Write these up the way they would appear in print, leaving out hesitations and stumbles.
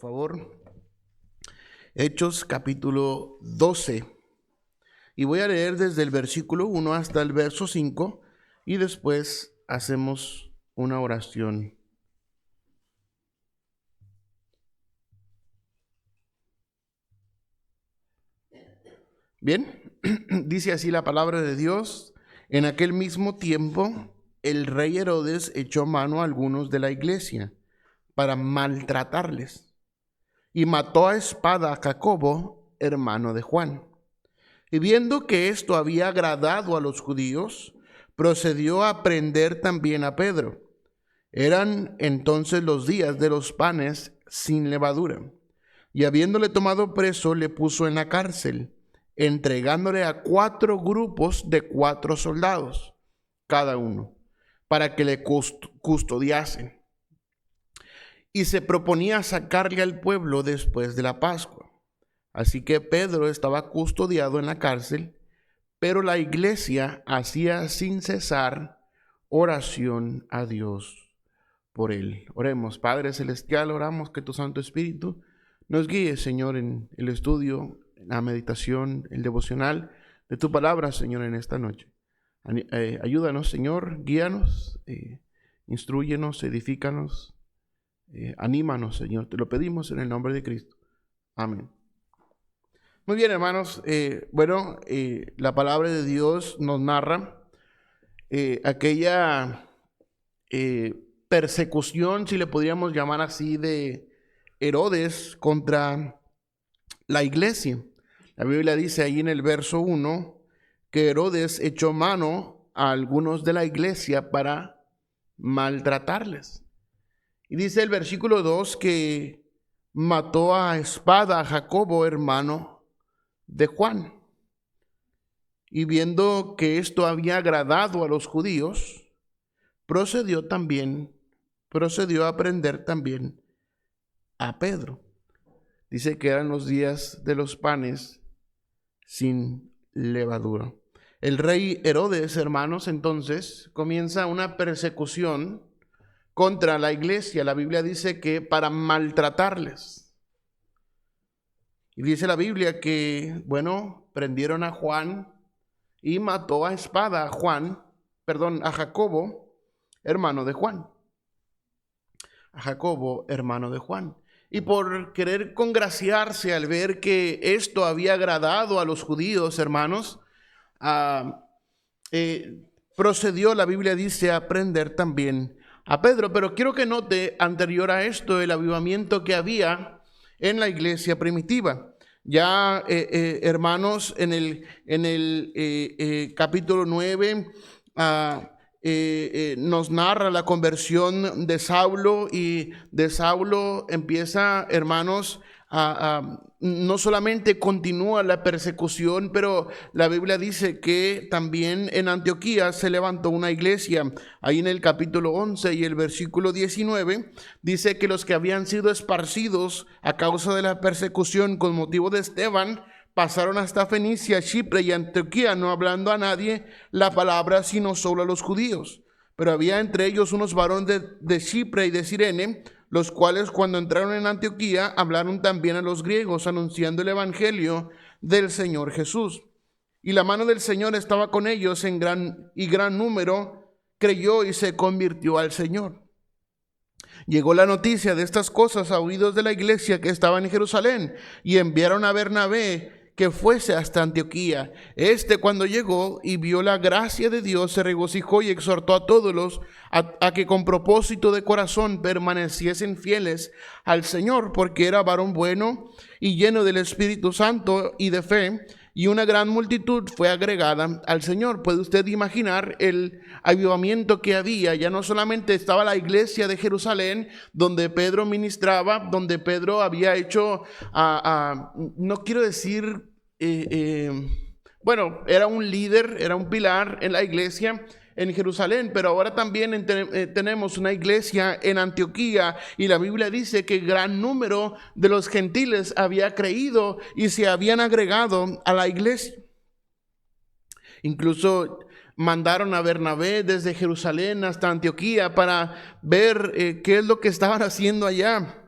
favor. Hechos capítulo 12. Y voy a leer desde el versículo 1 hasta el verso 5 y después hacemos una oración. Bien, dice así la palabra de Dios. En aquel mismo tiempo, el rey Herodes echó mano a algunos de la iglesia para maltratarles y mató a espada a Jacobo, hermano de Juan. Y viendo que esto había agradado a los judíos, procedió a prender también a Pedro. Eran entonces los días de los panes sin levadura. Y habiéndole tomado preso, le puso en la cárcel, entregándole a 4 grupos de 4 soldados, cada uno, para que le custodiasen. Y se proponía sacarle al pueblo después de la Pascua. Así que Pedro estaba custodiado en la cárcel, pero la iglesia hacía sin cesar oración a Dios por él. Oremos. Padre Celestial, oramos que tu Santo Espíritu nos guíe, Señor, en el estudio, en la meditación, el devocional de tu palabra, Señor, en esta noche. Ayúdanos, Señor, guíanos, instrúyenos, edifícanos, anímanos, Señor. Te lo pedimos en el nombre de Cristo. Amén. Muy bien, hermanos. La palabra de Dios nos narra aquella persecución, si le podríamos llamar así, de Herodes contra la iglesia. La Biblia dice ahí en el verso 1 que Herodes echó mano a algunos de la iglesia para maltratarles. Y dice el versículo 2 que mató a espada a Jacobo, hermano de Juan. Y viendo que esto había agradado a los judíos, procedió a prender también a Pedro. Dice que eran los días de los panes sin levadura. El rey Herodes, hermanos, entonces comienza una persecución contra la iglesia. La Biblia dice que para maltratarles. Y dice la Biblia que, prendieron a Juan y mató a espada a Jacobo, hermano de Juan. A Jacobo, hermano de Juan. Y por querer congraciarse al ver que esto había agradado a los judíos, hermanos, procedió, la Biblia dice, a prender también a Pedro. Pero quiero que note, anterior a esto, el avivamiento que había en la iglesia primitiva. Ya, hermanos, en el capítulo 9, nos narra la conversión de Saulo, y de Saulo empieza, hermanos, no solamente continúa la persecución, pero la Biblia dice que también en Antioquía se levantó una iglesia. Ahí en el capítulo 11 y el versículo 19 dice que los que habían sido esparcidos a causa de la persecución con motivo de Esteban pasaron hasta Fenicia, Chipre y Antioquía, no hablando a nadie la palabra, sino solo a los judíos. Pero había entre ellos unos varones de Chipre y de Cirene, los cuales cuando entraron en Antioquía hablaron también a los griegos, anunciando el evangelio del Señor Jesús. Y la mano del Señor estaba con ellos en gran número creyó y se convirtió al Señor. Llegó la noticia de estas cosas a oídos de la iglesia que estaba en Jerusalén, y enviaron a Bernabé que fuese hasta Antioquía. Cuando llegó y vio la gracia de Dios, se regocijó y exhortó a todos a que con propósito de corazón permaneciesen fieles al Señor, porque era varón bueno y lleno del Espíritu Santo y de fe, y una gran multitud fue agregada al Señor. ¿Puede usted imaginar el avivamiento que había? Ya no solamente estaba la iglesia de Jerusalén, donde Pedro ministraba, donde Pedro había hecho, no quiero decir, era un líder, era un pilar en la iglesia en Jerusalén, pero ahora también tenemos una iglesia en Antioquía, y la Biblia dice que gran número de los gentiles había creído y se habían agregado a la iglesia. Incluso mandaron a Bernabé desde Jerusalén hasta Antioquía para ver qué es lo que estaban haciendo allá.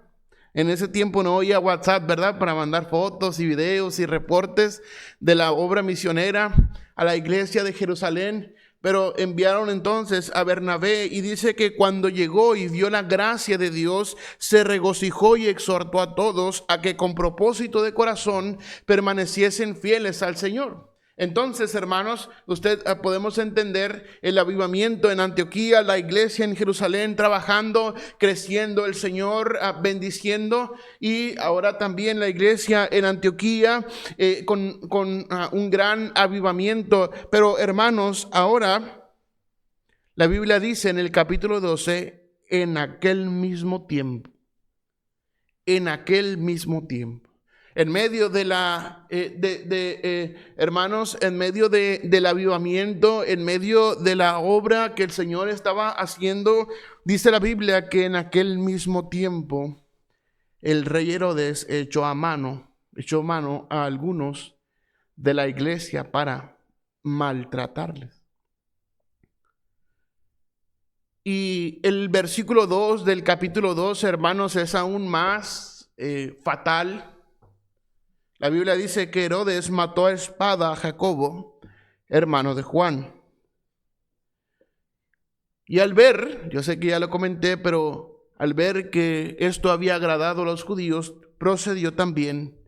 En ese tiempo no había WhatsApp, ¿verdad? Para mandar fotos y videos y reportes de la obra misionera a la iglesia de Jerusalén. Pero enviaron entonces a Bernabé y dice que cuando llegó y vio la gracia de Dios, se regocijó y exhortó a todos a que con propósito de corazón permaneciesen fieles al Señor. Entonces, hermanos, podemos entender el avivamiento en Antioquía, la iglesia en Jerusalén trabajando, creciendo, el Señor bendiciendo, y ahora también la iglesia en Antioquía con un gran avivamiento. Pero, hermanos, ahora la Biblia dice en el capítulo 12, en aquel mismo tiempo, en medio de hermanos, en medio del avivamiento, en medio de la obra que el Señor estaba haciendo, dice la Biblia que en aquel mismo tiempo el rey Herodes echó mano a algunos de la iglesia para maltratarles. Y el versículo 2 del capítulo 2, hermanos, es aún más fatal. La Biblia dice que Herodes mató a espada a Jacobo, hermano de Juan. Y al ver, yo sé que ya lo comenté, pero al ver que esto había agradado a los judíos, procedió también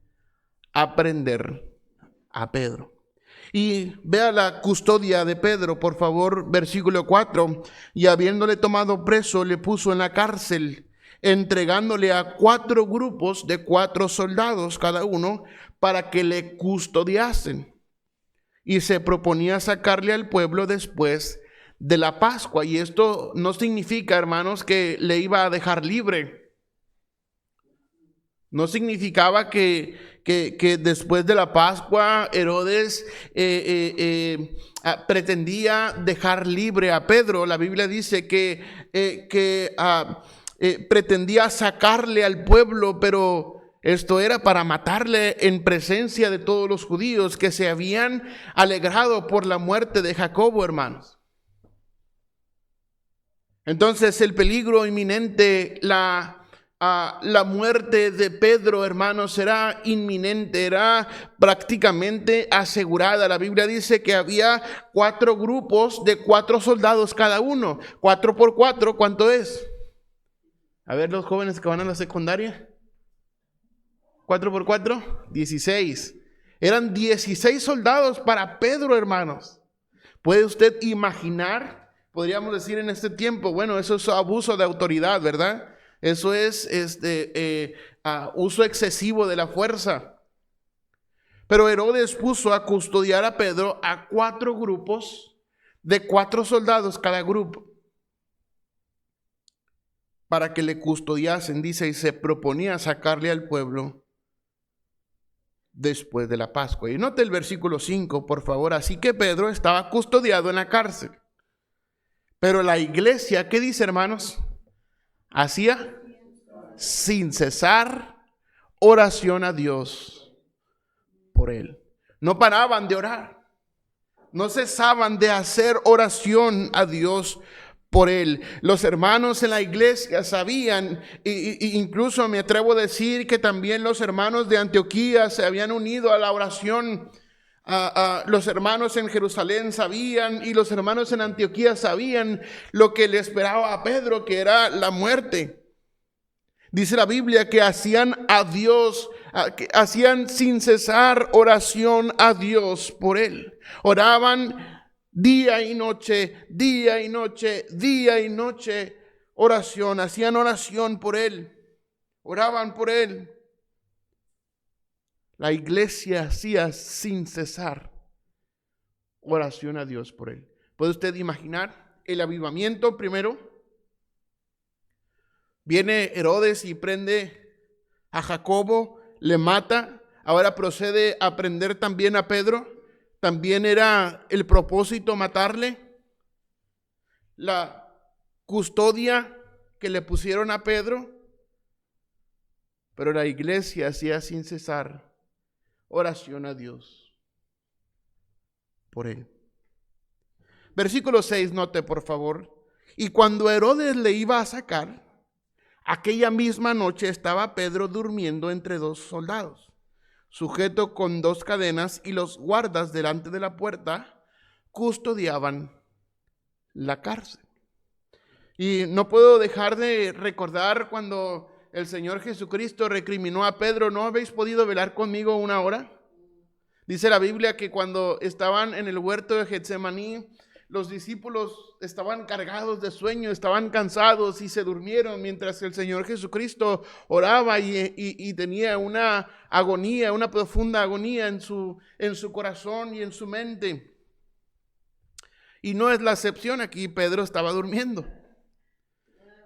a prender a Pedro. Y vea la custodia de Pedro, por favor, versículo 4. Y habiéndole tomado preso, le puso en la cárcel, entregándole a 4 grupos de 4 soldados cada uno, para que le custodiasen. Y se proponía sacarle al pueblo después de la Pascua. Y esto no significa, hermanos, que le iba a dejar libre. No significaba que después de la Pascua Herodes pretendía dejar libre a Pedro. La Biblia dice que pretendía sacarle al pueblo, pero esto era para matarle en presencia de todos los judíos que se habían alegrado por la muerte de Jacobo, hermanos. Entonces el peligro inminente, la muerte de Pedro, hermanos, era inminente, era prácticamente asegurada. La Biblia dice que había 4 grupos de 4 soldados cada uno. 4 por 4, ¿cuánto es? A ver, los jóvenes que van a la secundaria. 4 por 4, 16. Eran 16 soldados para Pedro, hermanos. ¿Puede usted imaginar? Podríamos decir en este tiempo, bueno, eso es abuso de autoridad, ¿verdad? Eso es uso excesivo de la fuerza. Pero Herodes puso a custodiar a Pedro a 4 grupos de 4 soldados cada grupo, para que le custodiasen, dice, y se proponía sacarle al pueblo después de la Pascua. Y note el versículo 5, por favor. Así que Pedro estaba custodiado en la cárcel. Pero la iglesia, ¿qué dice, hermanos? Hacía sin cesar oración a Dios por él. No paraban de orar. No cesaban de hacer oración a Dios por él. Los hermanos en la iglesia sabían, incluso me atrevo a decir que también los hermanos de Antioquía se habían unido a la oración. Los hermanos en Jerusalén sabían, y los hermanos en Antioquía sabían lo que le esperaba a Pedro, que era la muerte. Dice la Biblia que hacían a Dios, que hacían sin cesar oración a Dios por él. Oraban día y noche, día y noche, día y noche, oración. Hacían oración por él, oraban por él. La iglesia hacía sin cesar oración a Dios por él. ¿Puede usted imaginar el avivamiento primero? Viene Herodes y prende a Jacobo, le mata. Ahora procede a prender también a Pedro. También era el propósito matarle. La custodia que le pusieron a Pedro. Pero la iglesia hacía sin cesar oración a Dios por él. Versículo 6, note por favor. Y cuando Herodes le iba a sacar, Aquella misma noche estaba Pedro durmiendo entre dos soldados, sujeto con dos cadenas, y los guardas delante de la puerta custodiaban la cárcel. Y no puedo dejar de recordar cuando el Señor Jesucristo recriminó a Pedro: ¿no habéis podido velar conmigo una hora? Dice la Biblia que cuando estaban en el huerto de Getsemaní, los discípulos estaban cargados de sueño, estaban cansados y se durmieron mientras el Señor Jesucristo oraba y tenía una agonía, una profunda agonía en su corazón y en su mente. Y no es la excepción, aquí Pedro estaba durmiendo.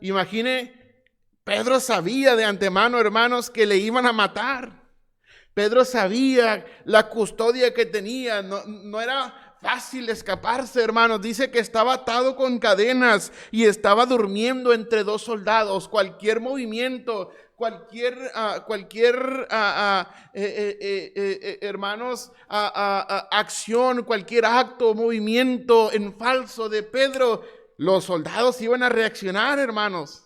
Imagine, Pedro sabía de antemano, hermanos, que le iban a matar. Pedro sabía la custodia que tenía, no era fácil escaparse, hermanos. Dice que estaba atado con cadenas y estaba durmiendo entre dos soldados. Cualquier movimiento, acción, cualquier acto, movimiento en falso de Pedro, los soldados iban a reaccionar, hermanos,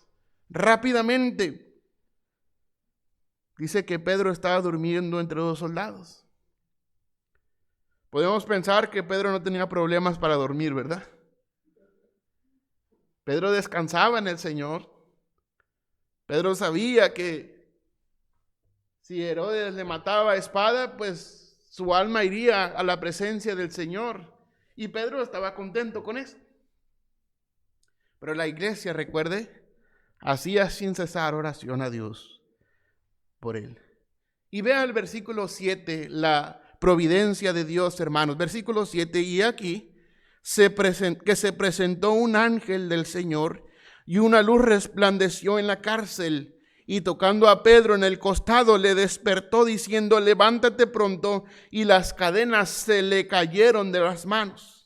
rápidamente. Dice que Pedro estaba durmiendo entre dos soldados. Podemos pensar que Pedro no tenía problemas para dormir, ¿verdad? Pedro descansaba en el Señor. Pedro sabía que si Herodes le mataba a espada, pues su alma iría a la presencia del Señor. Y Pedro estaba contento con eso. Pero la iglesia, recuerde, hacía sin cesar oración a Dios por él. Y vea el versículo 7, la providencia de Dios, hermanos. Versículo 7, y aquí se presentó un ángel del Señor, y una luz resplandeció en la cárcel, y tocando a Pedro en el costado le despertó diciendo: levántate pronto. Y las cadenas se le cayeron de las manos.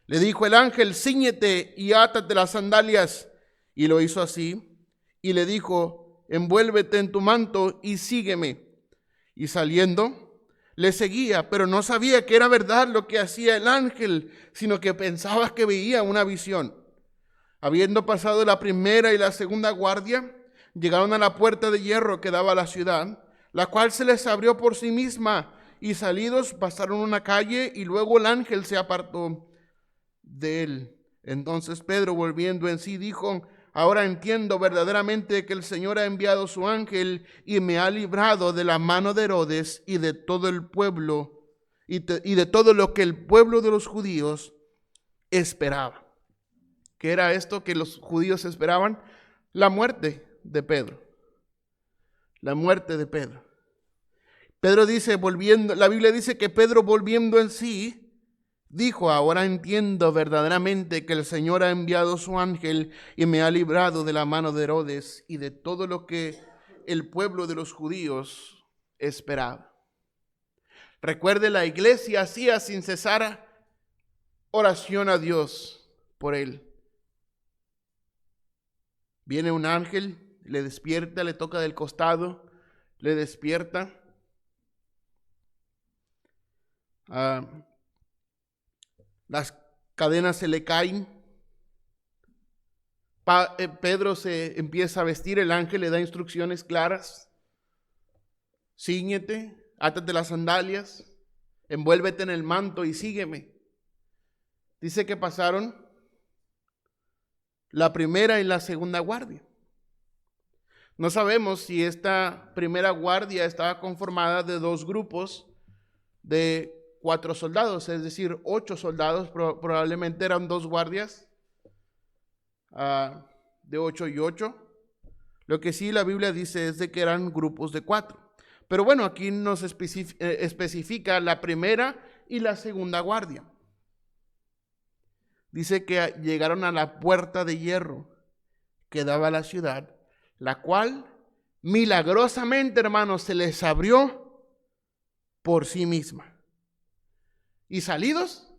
Le dijo el ángel: cíñete y átate las sandalias. Y lo hizo así, y le dijo: envuélvete en tu manto y sígueme. Y saliendo, le seguía, pero no sabía que era verdad lo que hacía el ángel, sino que pensaba que veía una visión. Habiendo pasado la primera y la segunda guardia, llegaron a la puerta de hierro que daba a la ciudad, la cual se les abrió por sí misma, y salidos pasaron una calle, y luego el ángel se apartó de él. Entonces Pedro, volviendo en sí, dijo: ahora entiendo verdaderamente que el Señor ha enviado su ángel y me ha librado de la mano de Herodes y de todo el pueblo y de todo lo que el pueblo de los judíos esperaba. ¿Qué era esto que los judíos esperaban? La muerte de Pedro. La muerte de Pedro. Pedro dice, la Biblia dice que Pedro, volviendo en sí, dijo: ahora entiendo verdaderamente que el Señor ha enviado su ángel y me ha librado de la mano de Herodes y de todo lo que el pueblo de los judíos esperaba. Recuerde, la iglesia hacía sin cesar oración a Dios por él. Viene un ángel, le despierta, le toca del costado, le despierta. Las cadenas se le caen. Pedro se empieza a vestir, el ángel le da instrucciones claras: cíñete, átate las sandalias, envuélvete en el manto y sígueme. Dice que pasaron la primera y la segunda guardia. No sabemos si esta primera guardia estaba conformada de dos grupos de 4 soldados, es decir, 8 soldados. Probablemente eran 2 guardias de 8 y 8. Lo que sí la Biblia dice es de que eran grupos de 4. Pero bueno, aquí nos especifica la primera y la segunda guardia. Dice que llegaron a la puerta de hierro que daba a la ciudad, la cual milagrosamente, hermanos, se les abrió por sí misma. Y salidos,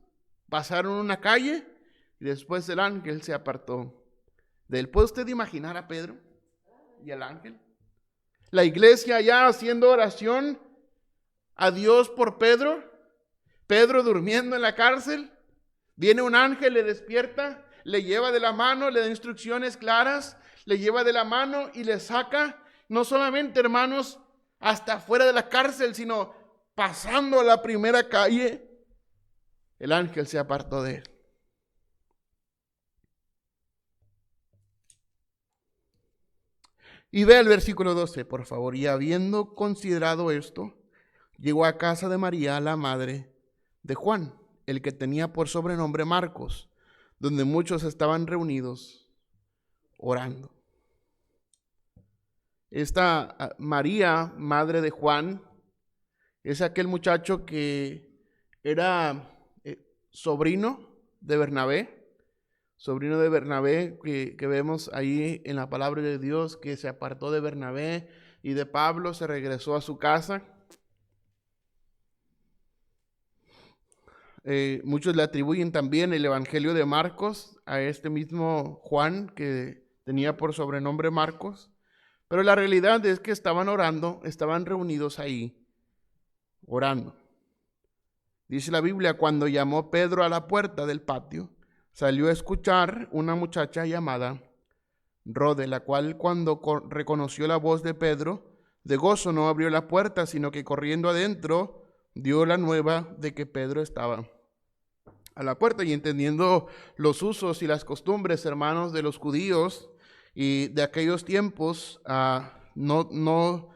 pasaron una calle y después el ángel se apartó de él. ¿Puede usted imaginar a Pedro y al ángel? La iglesia ya haciendo oración a Dios por Pedro. Pedro durmiendo en la cárcel. Viene un ángel, le despierta, le lleva de la mano, le da instrucciones claras, le lleva de la mano y le saca, no solamente, hermanos, hasta fuera de la cárcel, sino pasando a la primera calle, el ángel se apartó de él. Y ve el versículo 12, por favor. Y habiendo considerado esto, llegó a casa de María, la madre de Juan, el que tenía por sobrenombre Marcos, donde muchos estaban reunidos orando. Esta María, madre de Juan, es aquel muchacho que era sobrino de Bernabé, que vemos ahí en la palabra de Dios, que se apartó de Bernabé y de Pablo, se regresó a su casa. Muchos le atribuyen también el evangelio de Marcos a este mismo Juan que tenía por sobrenombre Marcos, pero la realidad es que estaban orando, estaban reunidos ahí, orando. Dice la Biblia, cuando llamó Pedro a la puerta del patio, salió a escuchar una muchacha llamada Rode, la cual cuando reconoció la voz de Pedro, de gozo no abrió la puerta, sino que corriendo adentro dio la nueva de que Pedro estaba a la puerta. Y entendiendo los usos y las costumbres, hermanos, de los judíos y de aquellos tiempos, cuando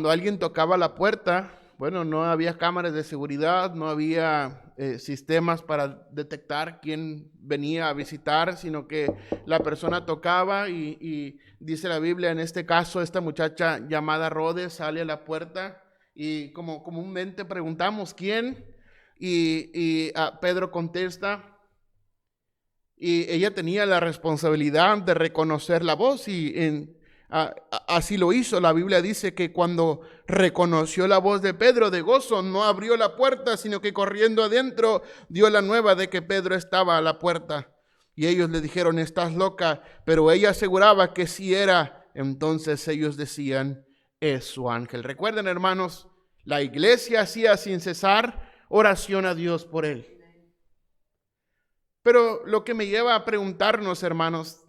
alguien tocaba la puerta, bueno, no había cámaras de seguridad, no había sistemas para detectar quién venía a visitar, sino que la persona tocaba y dice la Biblia, en este caso, esta muchacha llamada Rhodes sale a la puerta y como comúnmente preguntamos, ¿quién? Y Pedro contesta, y ella tenía la responsabilidad de reconocer la voz y así lo hizo. La Biblia dice que cuando reconoció la voz de Pedro de gozo, no abrió la puerta, sino que corriendo adentro dio la nueva de que Pedro estaba a la puerta. Y ellos le dijeron, estás loca, pero ella aseguraba que sí era. Entonces ellos decían, es su ángel. Recuerden, hermanos, la iglesia hacía sin cesar oración a Dios por él. Pero lo que me lleva a preguntarnos, hermanos,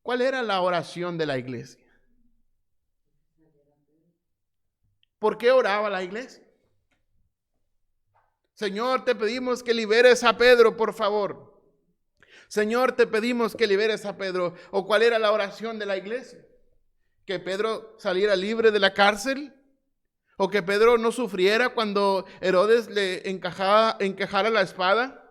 ¿cuál era la oración de la iglesia? ¿Por qué oraba la iglesia? Señor, te pedimos que liberes a Pedro, por favor. Señor, te pedimos que liberes a Pedro. ¿O cuál era la oración de la iglesia? ¿Que Pedro saliera libre de la cárcel? ¿O que Pedro no sufriera cuando Herodes le encajara la espada?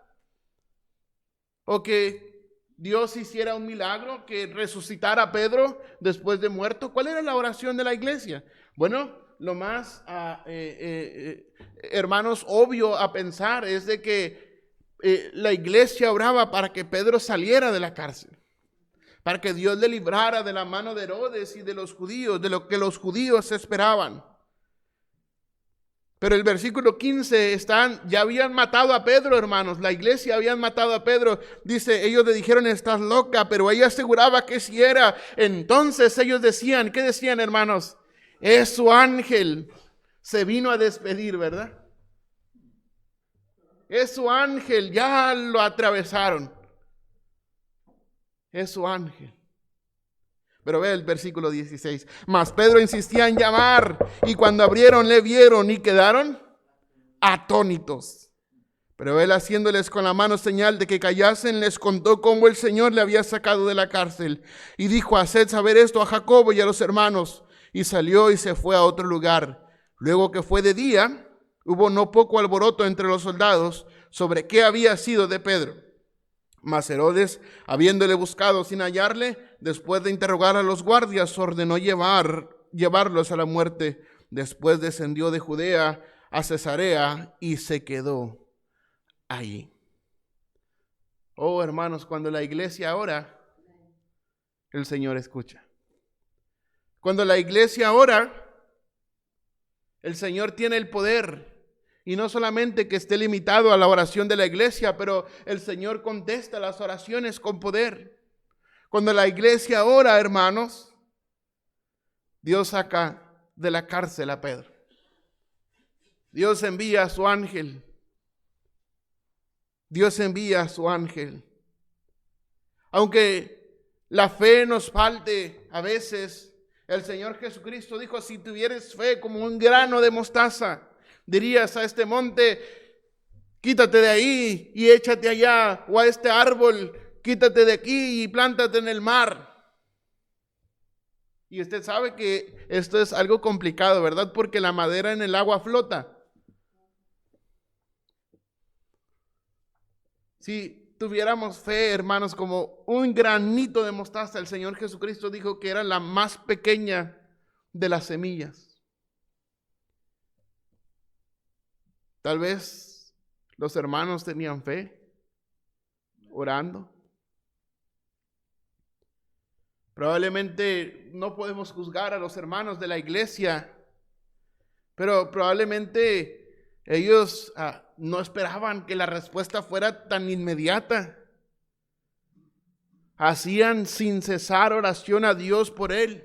¿O que Dios hiciera un milagro, que resucitara a Pedro después de muerto? ¿Cuál era la oración de la iglesia? Bueno, lo más, hermanos, obvio a pensar es de que la iglesia oraba para que Pedro saliera de la cárcel, para que Dios le librara de la mano de Herodes y de los judíos, de lo que los judíos esperaban. Pero el versículo 15 ya habían matado a Pedro, hermanos. La iglesia habían matado a Pedro. Dice, ellos le dijeron, estás loca, pero ella aseguraba que sí era. Entonces ellos decían, ¿qué decían, hermanos? Es su ángel. Se vino a despedir, ¿verdad? Es su ángel, ya lo atravesaron. Es su ángel. Pero ve el versículo 16. Mas Pedro insistía en llamar, y cuando abrieron le vieron y quedaron atónitos. Pero él, haciéndoles con la mano señal de que callasen, les contó cómo el Señor le había sacado de la cárcel. Y dijo, haced saber esto a Jacobo y a los hermanos. Y salió y se fue a otro lugar. Luego que fue de día, hubo no poco alboroto entre los soldados sobre qué había sido de Pedro. Mas Herodes, habiéndole buscado sin hallarle, después de interrogar a los guardias, ordenó llevarlos a la muerte. Después descendió de Judea a Cesarea y se quedó allí. Oh, hermanos, cuando la iglesia ora, el Señor escucha. Cuando la iglesia ora, el Señor tiene el poder. Y no solamente que esté limitado a la oración de la iglesia, pero el Señor contesta las oraciones con poder. Cuando la iglesia ora, hermanos, Dios saca de la cárcel a Pedro. Dios envía a su ángel. Dios envía a su ángel. Aunque la fe nos falte a veces. El Señor Jesucristo dijo, si tuvieres fe como un grano de mostaza, dirías a este monte, quítate de ahí y échate allá, o a este árbol, quítate de aquí y plántate en el mar. Y usted sabe que esto es algo complicado, ¿verdad? Porque la madera en el agua flota. Si tuviéramos fe, hermanos, como un granito de mostaza, el Señor Jesucristo dijo que era la más pequeña de las semillas. Tal vez los hermanos tenían fe, orando. Probablemente no podemos juzgar a los hermanos de la iglesia, pero probablemente ellos no esperaban que la respuesta fuera tan inmediata. Hacían sin cesar oración a Dios por él.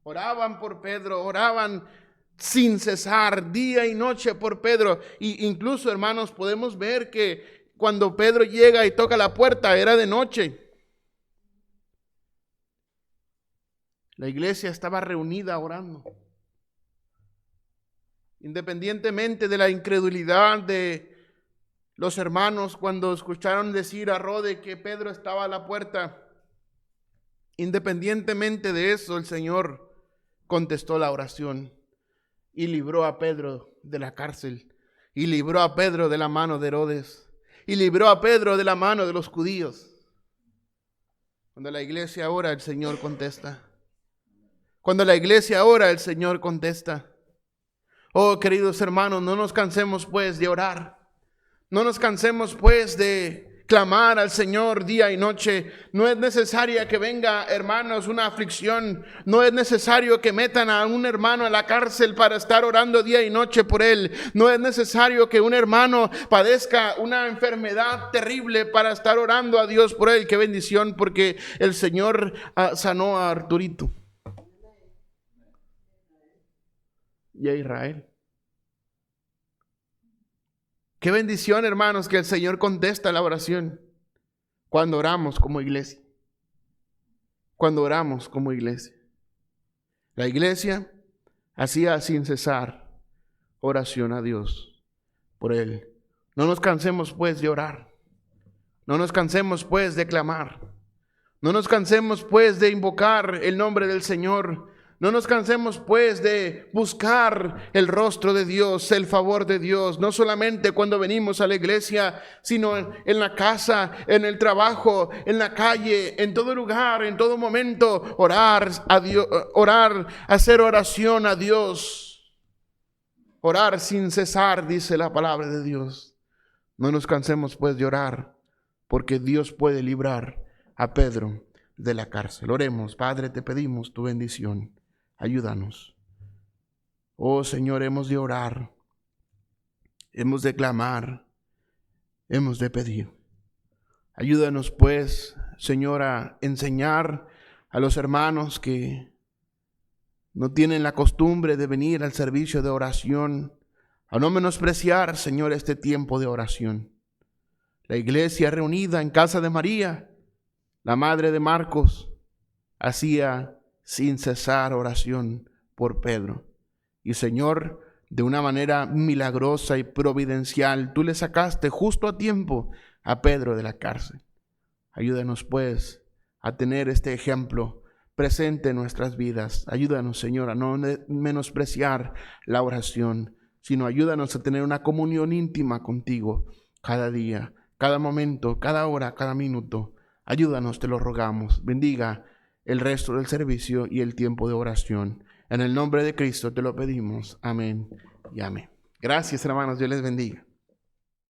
Oraban por Pedro, oraban sin cesar día y noche por Pedro. Y incluso, hermanos, podemos ver que cuando Pedro llega y toca la puerta, era de noche. La iglesia estaba reunida orando. Independientemente de la incredulidad de los hermanos cuando escucharon decir a Rode que Pedro estaba a la puerta, independientemente de eso, el Señor contestó la oración y libró a Pedro de la cárcel, y libró a Pedro de la mano de Herodes, y libró a Pedro de la mano de los judíos. Cuando la iglesia ora, el Señor contesta. Cuando la iglesia ora, el Señor contesta. Oh, queridos hermanos, no nos cansemos pues de orar. No nos cansemos pues de clamar al Señor día y noche. No es necesaria que venga, hermanos, una aflicción. No es necesario que metan a un hermano a la cárcel para estar orando día y noche por él. No es necesario que un hermano padezca una enfermedad terrible para estar orando a Dios por él. Qué bendición, porque el Señor sanó a Arturito y a Israel. Qué bendición, hermanos, que el Señor contesta la oración cuando oramos como iglesia. Cuando oramos como iglesia. La iglesia hacía sin cesar oración a Dios por él. No nos cansemos pues de orar. No nos cansemos pues de clamar. No nos cansemos pues de invocar el nombre del Señor. No nos cansemos pues de buscar el rostro de Dios, el favor de Dios, no solamente cuando venimos a la iglesia, sino en la casa, en el trabajo, en la calle, en todo lugar, en todo momento, orar a Dios, orar, hacer oración a Dios. Orar sin cesar, dice la palabra de Dios. No nos cansemos pues de orar, porque Dios puede librar a Pedro de la cárcel. Oremos. Padre, te pedimos tu bendición. Ayúdanos. Oh Señor, hemos de orar, hemos de clamar, hemos de pedir. Ayúdanos pues, Señor, a enseñar a los hermanos que no tienen la costumbre de venir al servicio de oración, a no menospreciar, Señor, este tiempo de oración. La iglesia reunida en casa de María, la madre de Marcos, hacía sin cesar oración por Pedro. Y Señor, de una manera milagrosa y providencial, tú le sacaste justo a tiempo a Pedro de la cárcel. Ayúdanos pues a tener este ejemplo presente en nuestras vidas. Ayúdanos, Señor, a no menospreciar la oración, sino ayúdanos a tener una comunión íntima contigo cada día, cada momento, cada hora, cada minuto. Ayúdanos, te lo rogamos. Bendiga el resto del servicio y el tiempo de oración. En el nombre de Cristo te lo pedimos. Amén y amén. Gracias, hermanos. Dios les bendiga.